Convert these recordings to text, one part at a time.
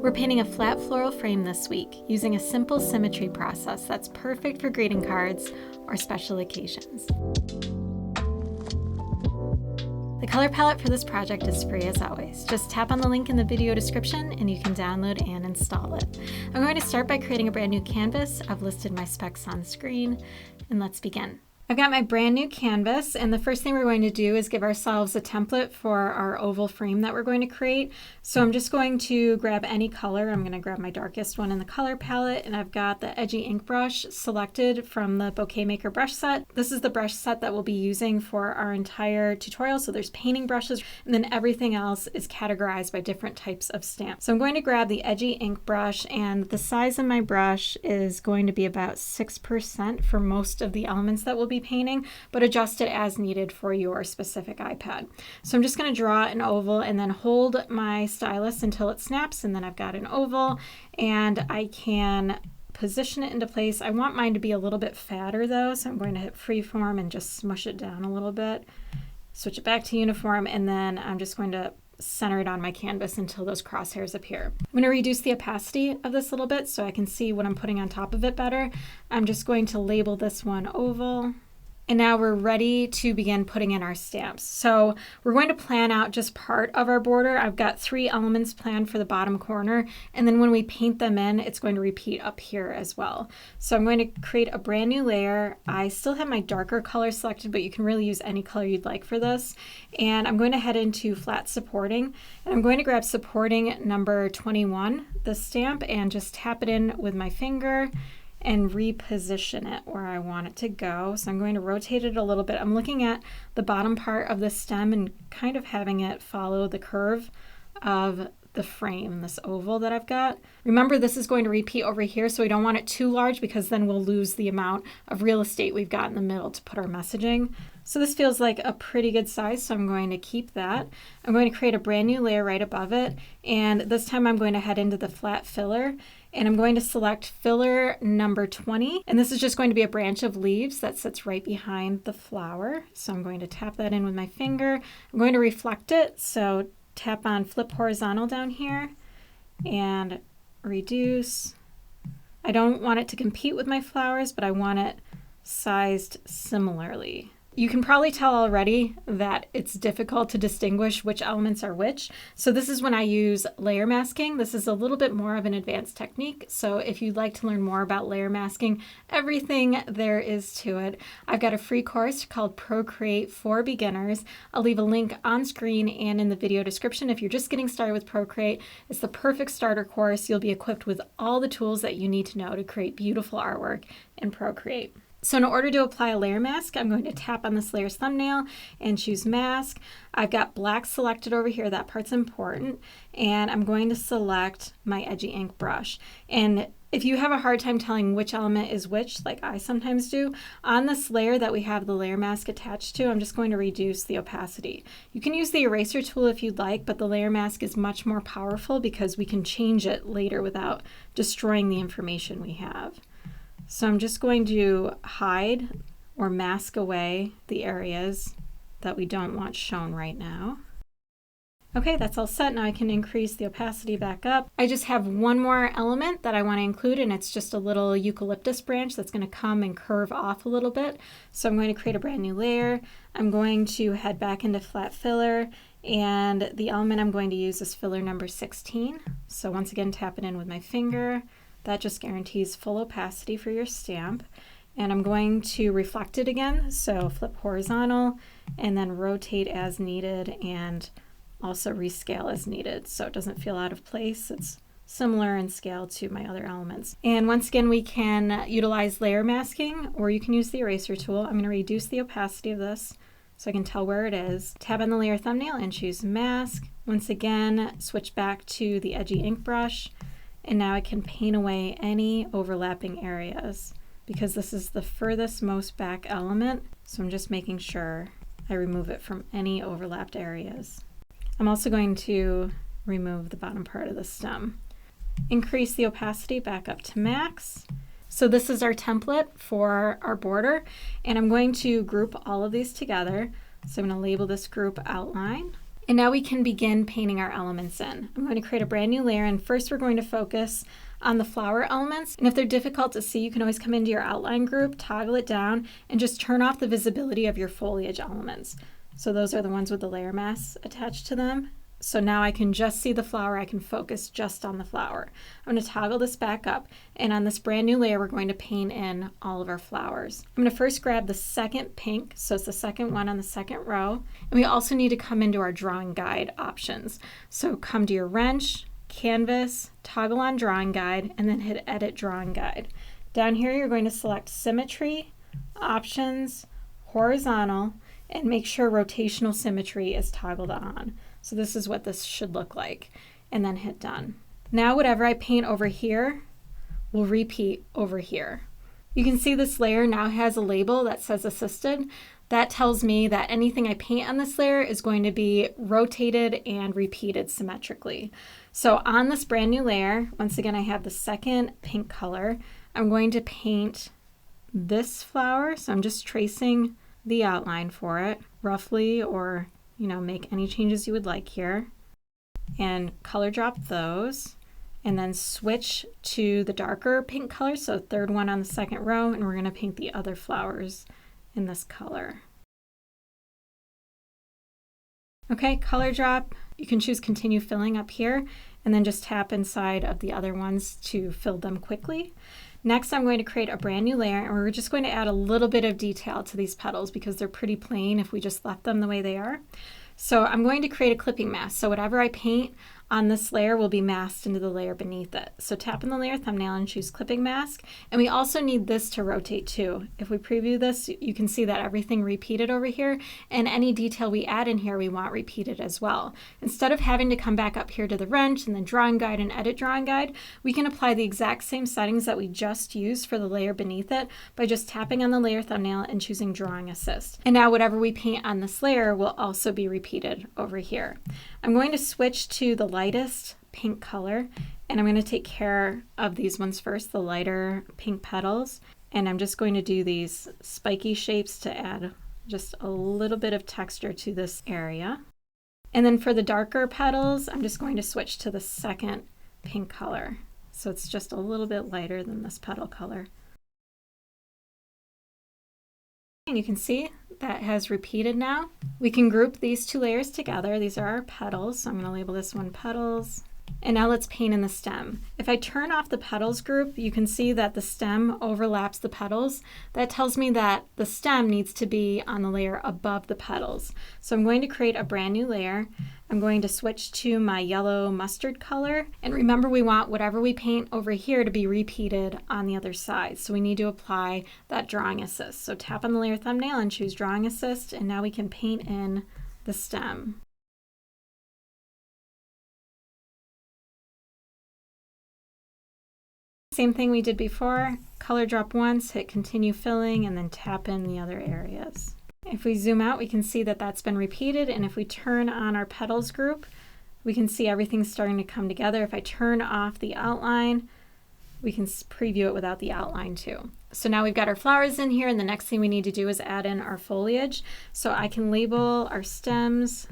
We're painting a flat floral frame this week using a simple symmetry process that's perfect for greeting cards or special occasions. The color palette for this project is free as always. Just tap on the link in the video description and you can download and install it. I'm going to start by creating a brand new canvas. I've listed my specs on screen, and let's begin. I've got my brand new canvas, and the first thing we're going to do is give ourselves a template for our oval frame that we're going to create. So I'm just going to grab any color. I'm going to grab my darkest one in the color palette, and I've got the edgy ink brush selected from the Bouquet Maker brush set. This is the brush set that we'll be using for our entire tutorial. So there's painting brushes, and then everything else is categorized by different types of stamps. So I'm going to grab the edgy ink brush, and the size of my brush is going to be about 6% for most of the elements that we'll be painting, but adjust it as needed for your specific iPad. So I'm just going to draw an oval and then hold my stylus until it snaps, and then I've got an oval and I can position it into place. I want mine to be a little bit fatter though, so I'm going to hit freeform and just smush it down a little bit, switch it back to uniform, and then I'm just going to center it on my canvas until those crosshairs appear. I'm going to reduce the opacity of this a little bit so I can see what I'm putting on top of it better. I'm just going to label this one oval. And now we're ready to begin putting in our stamps. So we're going to plan out just part of our border. I've got 3 elements planned for the bottom corner, and then when we paint them in, it's going to repeat up here as well. So I'm going to create a brand new layer. I still have my darker color selected, but you can really use any color you'd like for this. And I'm going to head into flat supporting, and I'm going to grab supporting number 21, the stamp, and just tap it in with my finger and reposition it where I want it to go. So I'm going to rotate it a little bit. I'm looking at the bottom part of the stem and kind of having it follow the curve of the frame, this oval that I've got. Remember, this is going to repeat over here, so we don't want it too large because then we'll lose the amount of real estate we've got in the middle to put our messaging. So this feels like a pretty good size, so I'm going to keep that. I'm going to create a brand new layer right above it, and this time I'm going to head into the flat filler, and I'm going to select filler number 20, and this is just going to be a branch of leaves that sits right behind the flower. So I'm going to tap that in with my finger. I'm going to reflect it, so tap on flip horizontal down here and reduce. I don't want it to compete with my flowers, but I want it sized similarly. You can probably tell already that it's difficult to distinguish which elements are which. So this is when I use layer masking. This is a little bit more of an advanced technique. So if you'd like to learn more about layer masking, everything there is to it, I've got a free course called Procreate for Beginners. I'll leave a link on screen and in the video description. If you're just getting started with Procreate, it's the perfect starter course. You'll be equipped with all the tools that you need to know to create beautiful artwork in Procreate. So in order to apply a layer mask, I'm going to tap on this layer's thumbnail and choose mask. I've got black selected over here, that part's important, and I'm going to select my edgy ink brush. And if you have a hard time telling which element is which, like I sometimes do, on this layer that we have the layer mask attached to, I'm just going to reduce the opacity. You can use the eraser tool if you'd like, but the layer mask is much more powerful because we can change it later without destroying the information we have. So I'm just going to hide or mask away the areas that we don't want shown right now. Okay, that's all set. Now I can increase the opacity back up. I just have one more element that I want to include, and it's just a little eucalyptus branch that's going to come and curve off a little bit. So I'm going to create a brand new layer. I'm going to head back into flat filler, and the element I'm going to use is filler number 16. So once again, tap it in with my finger. That just guarantees full opacity for your stamp. And I'm going to reflect it again, so flip horizontal and then rotate as needed and also rescale as needed so it doesn't feel out of place. It's similar in scale to my other elements. And once again, we can utilize layer masking, or you can use the eraser tool. I'm going to reduce the opacity of this so I can tell where it is. Tap on the layer thumbnail and choose mask. Once again, switch back to the edgy ink brush. And now I can paint away any overlapping areas because this is the furthest most back element. So I'm just making sure I remove it from any overlapped areas. I'm also going to remove the bottom part of the stem. Increase the opacity back up to max. So this is our template for our border, and I'm going to group all of these together. So I'm going to label this group outline, And now we can begin painting our elements in. I'm going to create a brand new layer, and first we're going to focus on the flower elements. And if they're difficult to see, you can always come into your outline group, toggle it down, and just turn off the visibility of your foliage elements. So those are the ones with the layer mask attached to them. So now I can just see the flower, I can focus just on the flower. I'm going to toggle this back up, and on this brand new layer we're going to paint in all of our flowers. I'm going to first grab the second pink, so it's the second one on the second row, and we also need to come into our drawing guide options. So come to your wrench, canvas, toggle on drawing guide, and then hit edit drawing guide. Down here you're going to select symmetry, options, horizontal, and make sure rotational symmetry is toggled on. So this is what this should look like, and then hit done. Now whatever I paint over here will repeat over here. You can see this layer now has a label that says assisted. That tells me that anything I paint on this layer is going to be rotated and repeated symmetrically. So on this brand new layer, once again I have the second pink color, I'm going to paint this flower. So I'm just tracing the outline for it roughly, or make any changes you would like here, and color drop those, and then switch to the darker pink color, so third one on the second row, and we're going to paint the other flowers in this color. Okay, color drop. You can choose continue filling up here, and then just tap inside of the other ones to fill them quickly. Next, I'm going to create a brand new layer, and we're just going to add a little bit of detail to these petals because they're pretty plain if we just left them the way they are. So I'm going to create a clipping mask. So whatever I paint on this layer will be masked into the layer beneath it. So tap in the layer thumbnail and choose clipping mask. And we also need this to rotate too. If we preview this, you can see that everything repeated over here, and any detail we add in here we want repeated as well. Instead of having to come back up here to the wrench and then drawing guide and edit drawing guide, we can apply the exact same settings that we just used for the layer beneath it by just tapping on the layer thumbnail and choosing drawing assist. And now whatever we paint on this layer will also be repeated over here. I'm going to switch to the lightest pink color, and I'm going to take care of these ones first, the lighter pink petals, and I'm just going to do these spiky shapes to add just a little bit of texture to this area. And then for the darker petals, I'm just going to switch to the second pink color, so it's just a little bit lighter than this petal color. And you can see that has repeated now. We can group these two layers together. These are our petals, so I'm going to label this one petals. And now let's paint in the stem. If I turn off the petals group, you can see that the stem overlaps the petals. That tells me that the stem needs to be on the layer above the petals. So I'm going to create a brand new layer. I'm going to switch to my yellow mustard color. And remember, we want whatever we paint over here to be repeated on the other side. So we need to apply that drawing assist. So tap on the layer thumbnail and choose drawing assist, and now we can paint in the stem. Same thing we did before, color drop once, hit continue filling, and then tap in the other areas. If we zoom out, we can see that that's been repeated, and if we turn on our petals group, we can see everything's starting to come together. If I turn off the outline, we can preview it without the outline too. So now we've got our flowers in here, and the next thing we need to do is add in our foliage. So I can label our stems.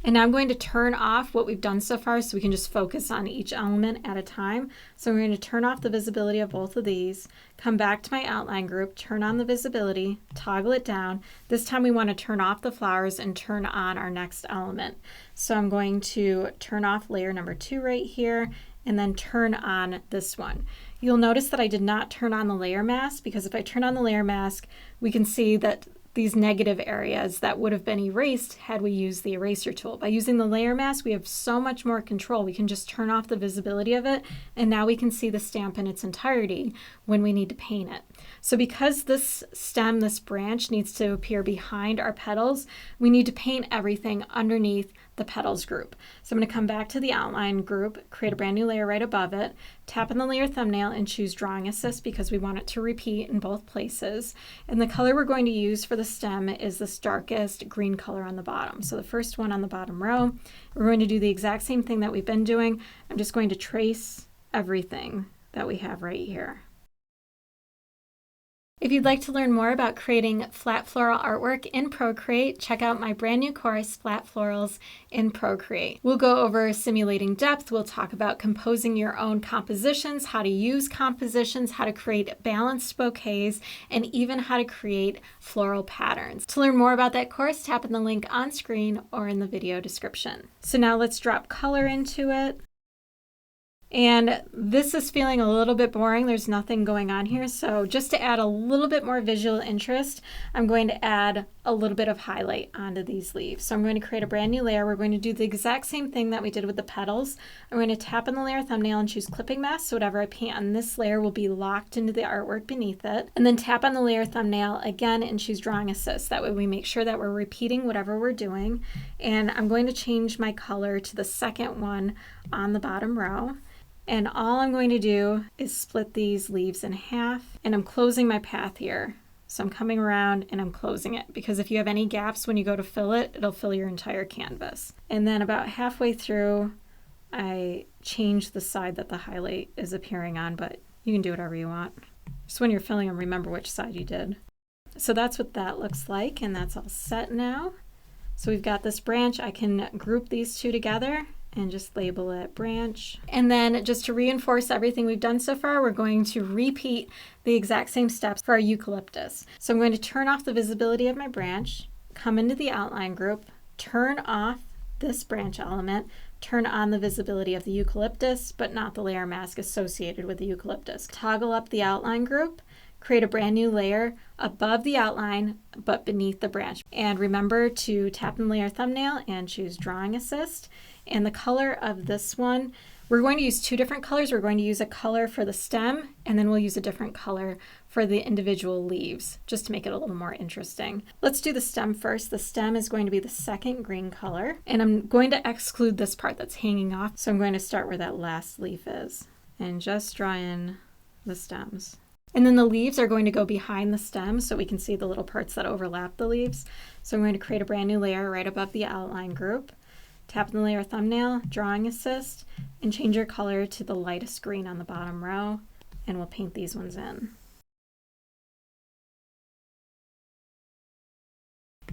And now I'm going to turn off what we've done so far so we can just focus on each element at a time. So I'm going to turn off the visibility of both of these, come back to my outline group, turn on the visibility, toggle it down. This time we want to turn off the flowers and turn on our next element. So I'm going to turn off layer number 2 right here, and then turn on this one. You'll notice that I did not turn on the layer mask, because if I turn on the layer mask, we can see that these negative areas that would have been erased had we used the eraser tool. By using the layer mask, we have so much more control. We can just turn off the visibility of it, and now we can see the stamp in its entirety when we need to paint it. So because this stem, this branch, needs to appear behind our petals, we need to paint everything underneath the petals group. So I'm going to come back to the outline group, create a brand new layer right above it, tap on the layer thumbnail and choose drawing assist because we want it to repeat in both places. And the color we're going to use for the stem is this darkest green color on the bottom. So the first one on the bottom row, we're going to do the exact same thing that we've been doing. I'm just going to trace everything that we have right here. If you'd like to learn more about creating flat floral artwork in Procreate, check out my brand new course, Flat Florals in Procreate. We'll go over simulating depth, we'll talk about composing your own compositions, how to use compositions, how to create balanced bouquets, and even how to create floral patterns. To learn more about that course, tap on the link on screen or in the video description. So now let's drop color into it. And this is feeling a little bit boring. There's nothing going on here. So just to add a little bit more visual interest, I'm going to add a little bit of highlight onto these leaves. So I'm going to create a brand new layer. We're going to do the exact same thing that we did with the petals. I'm going to tap on the layer thumbnail and choose clipping mask. So whatever I paint on this layer will be locked into the artwork beneath it. And then tap on the layer thumbnail again and choose drawing assist. That way we make sure that we're repeating whatever we're doing. And I'm going to change my color to the second one on the bottom row. And all I'm going to do is split these leaves in half, and I'm closing my path here. So I'm coming around and I'm closing it, because if you have any gaps when you go to fill it, it'll fill your entire canvas. And then about halfway through, I change the side that the highlight is appearing on, but you can do whatever you want. Just when you're filling them, remember which side you did. So that's what that looks like, and that's all set now. So we've got this branch. I can group these two together and just label it branch. And then just to reinforce everything we've done so far, we're going to repeat the exact same steps for our eucalyptus. So I'm going to turn off the visibility of my branch, come into the outline group, turn off this branch element, turn on the visibility of the eucalyptus, but not the layer mask associated with the eucalyptus. Toggle up the outline group, create a brand new layer above the outline, but beneath the branch. And remember to tap on the layer thumbnail and choose drawing assist. And the color of this one, we're going to use two different colors. We're going to use a color for the stem, and then we'll use a different color for the individual leaves, just to make it a little more interesting. Let's do the stem first. The stem is going to be the second green color, and I'm going to exclude this part that's hanging off. So I'm going to start where that last leaf is and just draw in the stems. And then the leaves are going to go behind the stem so we can see the little parts that overlap the leaves. So I'm going to create a brand new layer right above the outline group. Tap on the layer thumbnail, drawing assist, and change your color to the lightest green on the bottom row, and we'll paint these ones in.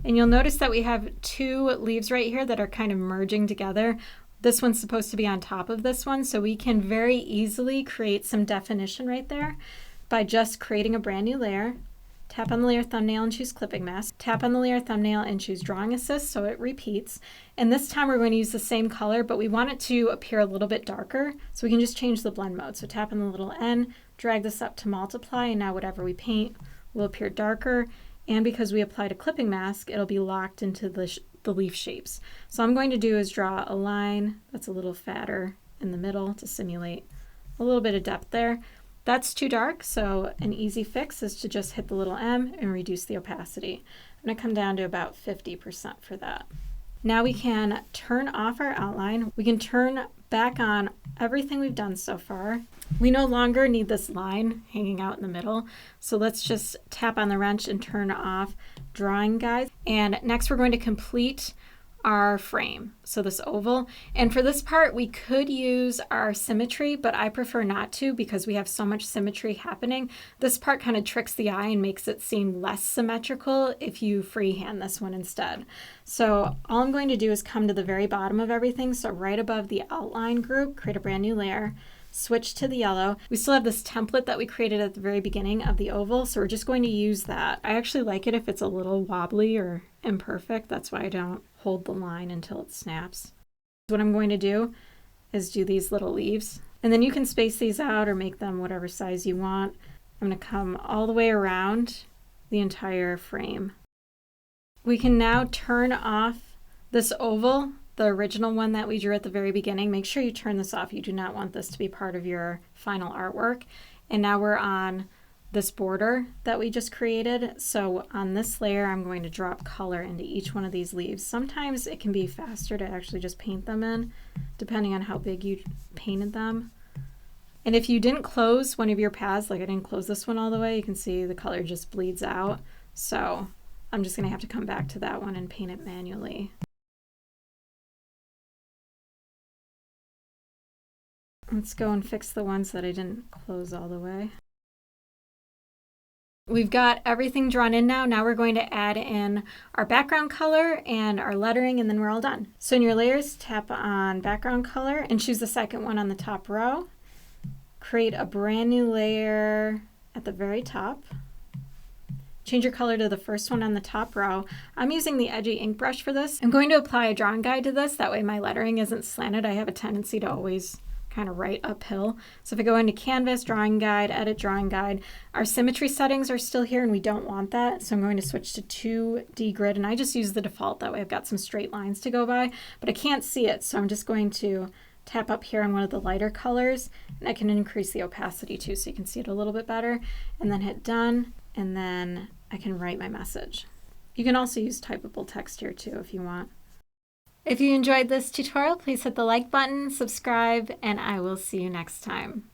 And you'll notice that we have two leaves right here that are kind of merging together. This one's supposed to be on top of this one, so we can very easily create some definition right there by just creating a brand new layer. Tap on the layer thumbnail and choose clipping mask. Tap on the layer thumbnail and choose drawing assist so it repeats. And this time we're going to use the same color, but we want it to appear a little bit darker, so we can just change the blend mode. So tap on the little N, drag this up to multiply, and now whatever we paint will appear darker. And because we applied a clipping mask, it'll be locked into the leaf shapes. So all I'm going to do is draw a line that's a little fatter in the middle to simulate a little bit of depth there. That's too dark, so an easy fix is to just hit the little M and reduce the opacity. I'm going to come down to about 50% for that. Now we can turn off our outline. We can turn back on everything we've done so far. We no longer need this line hanging out in the middle, so let's just tap on the wrench and turn off drawing guides. And next we're going to complete our frame, so this oval. And for this part we could use our symmetry, but I prefer not to because we have so much symmetry happening. This part kind of tricks the eye and makes it seem less symmetrical if you freehand this one instead. So all I'm going to do is come to the very bottom of everything, so right above the outline group, create a brand new layer, switch to the yellow. We still have this template that we created at the very beginning of the oval, so we're just going to use that. I actually like it if it's a little wobbly or imperfect. That's why I don't hold the line until it snaps. What I'm going to do is do these little leaves, and then you can space these out or make them whatever size you want. I'm going to come all the way around the entire frame. We can now turn off this oval, the original one that we drew at the very beginning. Make sure you turn this off. You do not want this to be part of your final artwork. And now we're on this border that we just created. So on this layer, I'm going to drop color into each one of these leaves. Sometimes it can be faster to actually just paint them in, depending on how big you painted them. And if you didn't close one of your paths, like I didn't close this one all the way, you can see the color just bleeds out. So I'm just going to have to come back to that one and paint it manually. Let's go and fix the ones that I didn't close all the way. We've got everything drawn in now. Now we're going to add in our background color and our lettering, and then we're all done. So in your layers, tap on background color and choose the second one on the top row. Create a brand new layer at the very top. Change your color to the first one on the top row. I'm using the edgy ink brush for this. I'm going to apply a drawing guide to this. That way my lettering isn't slanted. I have a tendency to always kind of write uphill. So if I go into Canvas, Drawing Guide, Edit Drawing Guide, our symmetry settings are still here and we don't want that. So I'm going to switch to 2D grid, and I just use the default. That way I've got some straight lines to go by, but I can't see it. So I'm just going to tap up here on one of the lighter colors, and I can increase the opacity too so you can see it a little bit better, and then hit done, and then I can write my message. You can also use typable text here too if you want. If you enjoyed this tutorial, please hit the like button, subscribe, and I will see you next time.